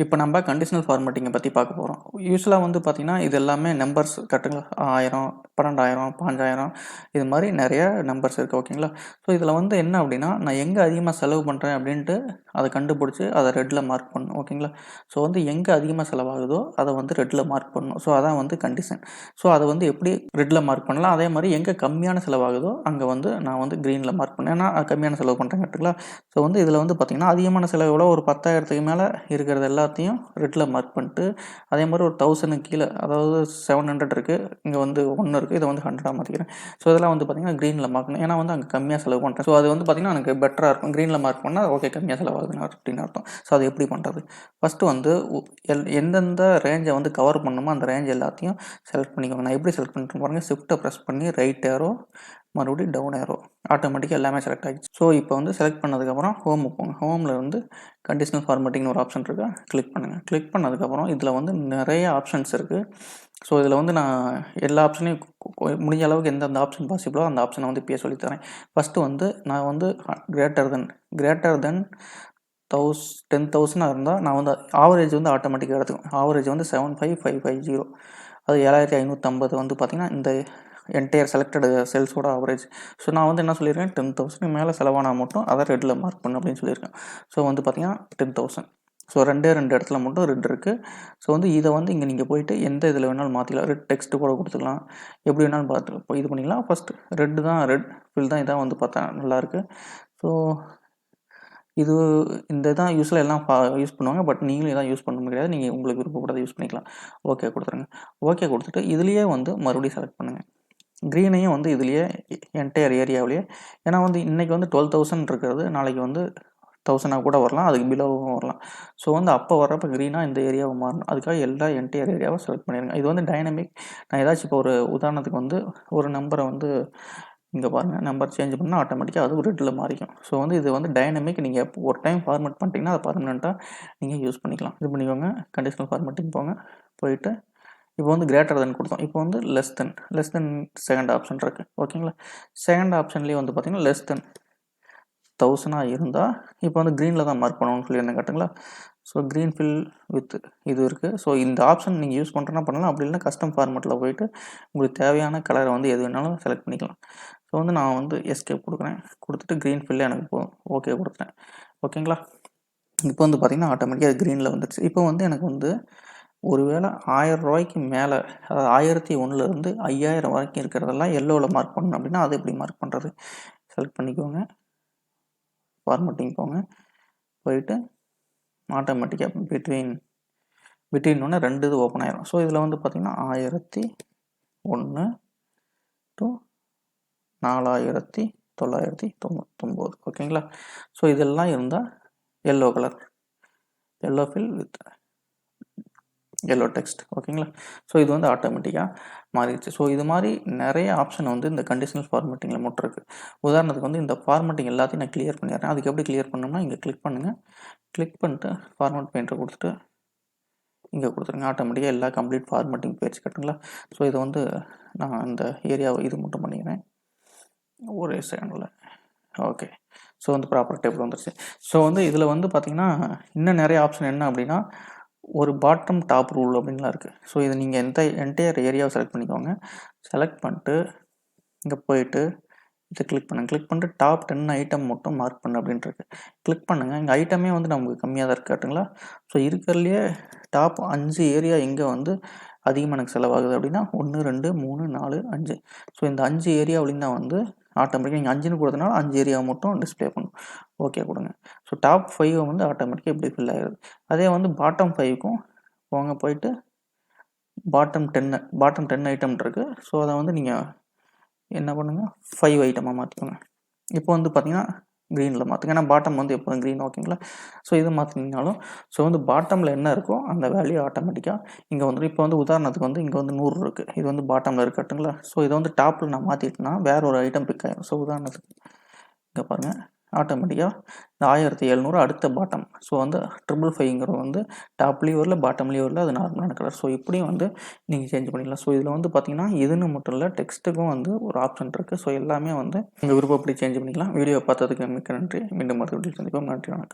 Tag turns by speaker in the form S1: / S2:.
S1: இப்போ நம்ம கண்டிஷனல் ஃபார்மேட்டிங்கை பற்றி பார்க்க போகிறோம். யூசுவலாக வந்து பார்த்திங்கன்னா இது எல்லாமே நம்பர்ஸ் கரெக்டுங்களா? 1000, 12,000, 5,000 இது மாதிரி நிறைய நம்பர்ஸ் இருக்குது ஓகேங்களா? ஸோ இதில் வந்து என்ன அப்படின்னா நான் எங்கே அதிகமாக செலவு பண்ணுறேன் அப்படின்ட்டு அதை கண்டுபிடிச்சி அதை ரெட்டில் மார்க் பண்ணணும் ஓகேங்களா? ஸோ வந்து எங்கே அதிகமாக செலவாகுதோ அதை வந்து ரெட்டில் மார்க் பண்ணணும். ஸோ அதான் வந்து கண்டிஷன். ஸோ அதை வந்து எப்படி ரெட்டில் மார்க் பண்ணலாம், அதே மாதிரி எங்கே கம்மியான செலவாகுதோ அங்கே வந்து நான் வந்து க்ரீனில் மார்க் பண்ணேன். ஏன்னா கம்மியான செலவு பண்ணுறேன் கரெக்டுங்களா? ஸோ வந்து இதில் வந்து பார்த்திங்கன்னா அதிகமான செலவோட ஒரு 10,000க்கு மேலே இருக்கிறது எல்லாத்தையும் ரெட்டில் மார்க் பண்ணிட்டு, அதே மாதிரி ஒரு 1000க்கு கீழே, அதாவது 700 இருக்குது, இங்கே வந்து 1 இருக்குது, இதை வந்து 100ஆக மாற்றிக்கிறேன். ஸோ இதெல்லாம் வந்து பார்த்திங்கன்னா க்ரீனில் மார்க்கணும். ஏன்னா வந்து அங்கே கம்மியாக செலவு பண்ணுறேன். ஸோ அது வந்து பார்த்திங்கன்னா எனக்கு பெட்டராக இருக்கும். க்ரீனில் மார்க் பண்ணால் ஓகே கம்மியாக செலவாகுதுன்னு அப்படின்னு அர்த்தம். ஸோ அது எப்படி பண்ணுறது? ஃபஸ்ட்டு வந்து எந்தெந்த ரேஞ்சை வந்து கவர் பண்ணணுமோ அந்த ரேஞ்ச் எல்லாத்தையும் செலக்ட் பண்ணிக்கோங்க. நான் எப்படி செலக்ட் பண்ணிட்டு பாருங்கள், ஷிஃப்ட்டை ப்ரெஸ் பண்ணி ரைட் ஏரோ மறுபடியும் டவுன் ஏரோ ஆட்டோமேட்டிக்காக எல்லாமே செலக்ட் ஆகிடுச்சு. ஸோ இப்போ வந்து செலக்ட் பண்ணதுக்கப்புறம் ஹோம் போங்க. ஹோமில் வந்து கண்டிஷனல் ஃபார்மேட்டிங்னு ஒரு ஆப்ஷன் இருக்குது, கிளிக் பண்ணுங்கள். கிளிக் பண்ணதுக்கப்புறம் இதில் வந்து நிறைய ஆப்ஷன்ஸ் இருக்குது. ஸோ இதில் வந்து நான் எல்லா ஆப்ஷனையும் முடிஞ்ச அளவுக்கு எந்தெந்த ஆப்ஷன் பாசிபிளோ அந்த ஆப்ஷனை வந்து இப்போயே சொல்லித்தரேன். ஃபஸ்ட்டு வந்து நான் வந்து கிரேட்டர் தென் 10,000 இருந்தால் நான் வந்து ஆவரேஜ் வந்து ஆட்டோமேட்டிக்காக எடுத்துக்கும். ஆவரேஜ் வந்து 75550, அது 7550 வந்து பார்த்திங்கன்னா இந்த என்டையர் செலக்டட் செல்ஸோட ஆவரேஜ். ஸோ நான் வந்து என்ன சொல்லியிருக்கேன், 10,000 மேலே செலவானால் மட்டும் அதை ரெட்டில் மார்க் பண்ணு அப்படின்னு சொல்லியிருக்கேன். ஸோ வந்து பார்த்திங்கன்னா 10,000. ஸோ ரெண்டு இடத்துல மட்டும் ரெட் இருக்குது. ஸோ வந்து இதை வந்து இங்கே நீங்கள் போயிட்டு எந்த இதில் வேணாலும் மாற்றிக்கலாம். ரெட் டெக்ஸ்ட்டு கூட கொடுத்துக்கலாம், எப்படி வேணாலும் பார்த்து இது பண்ணிக்கலாம். ஃபஸ்ட்டு ரெட் ஃபில் தான் இதான் வந்து பார்த்தா நல்லாயிருக்கு. ஸோ இந்த தான் யூஸ்வலாக எல்லாம் யூஸ் பண்ணுவாங்க. பட் நீங்களும் இதான் யூஸ் பண்ண முடியாது, நீங்கள் உங்களுக்கு விருப்பப்படாத யூஸ் பண்ணிக்கலாம். ஓகே கொடுத்துருங்க. ஓகே கொடுத்துட்டு இதுலேயே வந்து மறுபடியும் செலக்ட் பண்ணுங்கள். க்ரீனையும் வந்து இதுலேயே என்டையர் ஏரியாவிலேயே, ஏன்னா வந்து இன்றைக்கி வந்து 12,000 இருக்கிறது நாளைக்கு வந்து 1000 கூட வரலாம், அதுக்கு பிலோவும் வரலாம். ஸோ வந்து அப்போ வர்றப்போ க்ரீனாக இந்த ஏரியாவை மாறணும். அதுக்காக எல்லா என்டையர் ஏரியாவை செலக்ட் பண்ணிடுங்க. இது வந்து டைனமிக். நான் ஏதாச்சும் இப்போ ஒரு உதாரணத்துக்கு வந்து ஒரு நம்பரை வந்து இங்கே பாருங்கள், நம்பர் சேஞ்ச் பண்ணால் ஆட்டோமேட்டிக்காக அது ரெட்டில் மாறிக்கும். ஸோ வந்து இது வந்து டைனமிக். நீங்கள் ஒரு டைம் ஃபார்மேட் பண்ணிட்டீங்கன்னா அதை பர்மனெண்ட்டாக நீங்கள் யூஸ் பண்ணிக்கலாம். இது பண்ணிக்கோங்க. கண்டிஷனல் ஃபார்மேட்டிங் போயிட்டு இப்போ வந்து கிரேட்டர் தென் கொடுத்தோம். இப்போ வந்து லெஸ் தென் செகண்ட் ஆப்ஷன் இருக்குது ஓகேங்களா? செகண்ட் ஆப்ஷன்லேயே வந்து பார்த்திங்கன்னா லெஸ் தென் 1000 இருந்தால் இப்போ வந்து க்ரீனில் தான் மார்க் பண்ணணும்னு சொல்லியிருந்தேன் கரெக்டுங்களா? ஸோ க்ரீன் ஃபில் வித் இது இருக்குது. ஸோ இந்த ஆப்ஷன் நீங்கள் யூஸ் பண்ணுறனா பண்ணலாம், அப்படி இல்லைன்னா கஸ்டம் ஃபார்மேட்டில் போயிட்டு உங்களுக்கு தேவையான கலரை வந்து எது வேணாலும் செலக்ட் பண்ணிக்கலாம். ஸோ வந்து நான் வந்து எஸ்கேப் கொடுக்குறேன். கொடுத்துட்டு க்ரீன் ஃபில்லே எனக்கு போதும், ஓகே கொடுத்துட்டேன் ஓகேங்களா? இப்போ வந்து பார்த்திங்கன்னா ஆட்டோமேட்டிக்காக க்ரீனில் வந்துடுச்சு. இப்போ வந்து எனக்கு வந்து ஒருவேளை 1000 ரூபாய்க்கு மேலே, அதாவது 1001லேருந்து 5000 வரைக்கும் இருக்கிறதெல்லாம் எல்லோவில் மார்க் பண்ணணும் அப்படின்னா அது எப்படி மார்க் பண்ணுறது? செலக்ட் பண்ணிக்கோங்க, ஃபார்மேட்டிங் போயிட்டு ஆட்டோமேட்டிக்காக பிட்வீன் ரெண்டு இது ஓப்பன் ஆயிரும். ஸோ இதில் வந்து பார்த்திங்கன்னா 1001 to 4999 ஓகேங்களா? ஸோ இதெல்லாம் இருந்தால் yellow colour, yellow fill with yellow text ஓகேங்களா? ஸோ இது வந்து ஆட்டோமேட்டிக்காக மாறிடுச்சு. ஸோ இது மாதிரி நிறைய ஆப்ஷன் வந்து இந்த கண்டிஷனல் ஃபார்மேட்டிங்கில் மட்டும் இருக்குது. உதாரணத்துக்கு வந்து இந்த ஃபார்மேட்டிங் எல்லாத்தையும் நான் கிளியர் பண்ணிடுறேன். அதுக்கு எப்படி கிளியர் பண்ணணும்னா இங்கே கிளிக் பண்ணுங்கள். கிளிக் பண்ணிட்டு ஃபார்மேட் பெயிண்டரை கொடுத்துட்டு இங்கே கொடுத்துருங்க. ஆட்டோமேட்டிக்காக எல்லா கம்ப்ளீட் ஃபார்மேட்டிங் போயிடுச்சு கரெக்டுங்களா? ஸோ இதை வந்து நான் இந்த ஏரியாவை இது மட்டும் பண்ணிக்கிறேன் ஒரே செகண்டில். ஓகே. ஸோ வந்து ப்ராப்பர் டேபிள் வந்துருச்சு. ஸோ வந்து இதில் வந்து பார்த்திங்கன்னா இன்னும் நிறைய ஆப்ஷன் என்ன அப்படின்னா ஒரு பாட்டம் டாப் ரூல் அப்படின்லாம் இருக்குது. ஸோ இதை நீங்கள் என்டையர் ஏரியாவை செலக்ட் பண்ணிக்கோங்க. செலக்ட் பண்ணிட்டு இங்கே போயிட்டு இதை கிளிக் பண்ணுங்கள். கிளிக் பண்ணிட்டு டாப் 10 ஐட்டம் மட்டும் மார்க் பண்ணு அப்படின்ட்டு இருக்குது. கிளிக் பண்ணுங்கள். இங்கே ஐட்டமே வந்து நமக்கு கம்மியாக தான் இருக்காட்டுங்களா? ஸோ இருக்கிறதுலையே டாப் 5 ஏரியா எங்கே வந்து அதிகமாக எனக்கு செலவாகுது அப்படின்னா 1 2 3 4 5. ஸோ இந்த 5 ஏரியாவிலையும் தான் வந்து ஆட்டோமேட்டிக்காக நீங்கள் 5ன்னு கொடுத்தனால 5 ஏரியாவை மட்டும் டிஸ்பிளே பண்ணும். ஓகே கொடுங்க. ஸோ டாப் 5 வந்து ஆட்டோமேட்டிக்காக இப்படி ஃபில் ஆகிடுது. அதே வந்து பாட்டம் 5க்கும் போயிட்டு பாட்டம் 10 ஐட்டம் இருக்குது. ஸோ அதை வந்து நீங்கள் என்ன பண்ணுங்கள், 5 ஐட்டமாக மாற்றிக்கோங்க. இப்போ வந்து பார்த்திங்கன்னா க்ரீனில் மாற்றுங்க. ஏன்னா பாட்டம் வந்து எப்போதும் க்ரீன் ஓகேங்களா? ஸோ இது மாற்றினீங்கனாலும் ஸோ வந்து பாட்டமில் என்ன இருக்கோ அந்த வேல்யூ ஆட்டோமேட்டிக்காக இங்கே வந்துடும். இப்போ வந்து உதாரணத்துக்கு வந்து இங்கே வந்து 100 இருக்குது, இது வந்து பாட்டமில் இருக்கட்டுங்களா? ஸோ இதை வந்து டாப்பில் நான் மாற்றிட்டேன்னா வேறு ஒரு ஐட்டம் பிக் ஆகிடும். ஸோ உதாரணத்துக்கு இங்கே பாருங்கள், ஆட்டோமேட்டிக்காக இந்த 1700 அடுத்த பாட்டம். ஸோ வந்து 555ங்கிறது வந்து டாப்லேயும் வரல பாட்டம்லேயும் வரல, அது நார்மலான கலர். ஸோ இப்படியும் வந்து நீங்கள் சேஞ்ச் பண்ணிக்கலாம். ஸோ இதில் வந்து பார்த்தீங்கன்னா இதுன்னு மட்டும் இல்லை, டெக்ஸ்ட்டுக்கும் வந்து ஒரு ஆப்ஷன் இருக்குது. ஸோ எல்லாமே வந்து உங்கள் விருப்பப்படி சேஞ்ச் பண்ணிக்கலாம். வீடியோ பார்த்ததுக்கு மிக்க நன்றி. மீண்டும் மறுபடியும் சந்திப்போம். நன்றி, வணக்கம்.